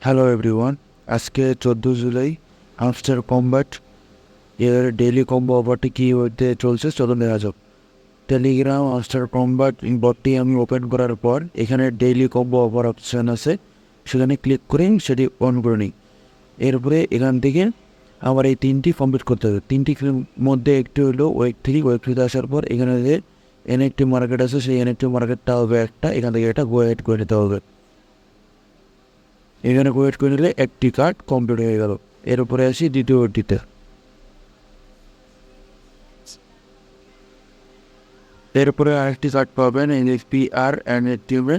Hello everyone, আজকে 14 July hamster combat এর daily combo অফারটি কী হতে চলছে চলুন দেখা যাক। টেলিগ্রাম হামস্টার কম্ব্যাট বটটি আমি ওপেন করার পর এখানে ডেইলি কম্বো অফার অপশান আছে, সেখানে ক্লিক করে সেটি অন করে নিই। এরপরে এখান থেকে আমার এই তিনটি কমপ্লিট করতে হবে। তিনটি মধ্যে একটি হলো ওয়েব3 আসার পর এখানে যে এনএফটি মার্কেট আছে সেই এনএফটি মার্কেটটা হবে একটা, এখান থেকে এটা গো হেড করে নিতে হবে। এখানে ওয়েট করে নিলে একটি কার্ড কমপ্লিট হয়ে গেল। এর উপরে আসি দ্বিতীয়টিতে। এরপরে আরেকটি কার্ড পাবেন NFPR অ্যান্ড টিউবে।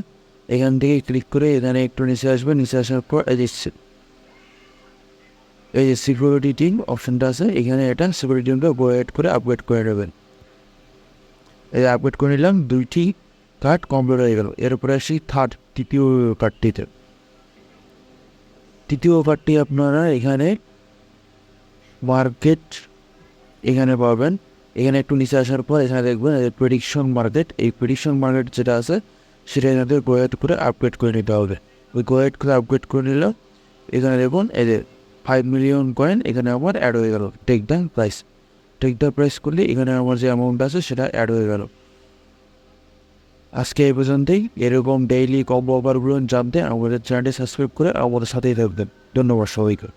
এখান থেকে ক্লিক করে এখানে একটু নিচে আসবেন, নিচে আসার পর এই যে সিকিউরিটি টিম অপশানটা আছে, এখানে এটা সিকিউরিটি টিমটা গো হেড করে আপগ্রেড করে নেবেন। এই আপগ্রেড করে নিলাম, দুইটি কার্ড কমপ্লিট হয়ে গেল। এরপরে আসি তৃতীয় কার্ডটিতে। তৃতীয় কার্ডটি আপনারা এখানে মার্কেট এখানে পাবেন। এখানে একটু নিচে আসার পর এখানে দেখবেন প্রেডিকশন মার্কেট। এই প্রেডিকশন মার্কেট যেটা আছে সেটা এখানে গোয়েট করে আপগ্রেড করে নিতে হবে। ওই গোয়েট করে আপগ্রেড করে নিলাম। এখানে দেখুন এই যে 5 মিলিয়ন কয়েন এখানে আমার অ্যাড হয়ে গেল। টেক দ্য প্রাইস করলে এখানে আমার যে অ্যামাউন্ট আছে সেটা অ্যাড হয়ে গেল। আজকে এই পর্যন্তই। এরকম ডেইলি কম্বো অফারগুলো জানতে আমাদের চ্যানেলটি সাবস্ক্রাইব করে আমাদের সাথেই থাকবেন। ধন্যবাদ সবাইকে।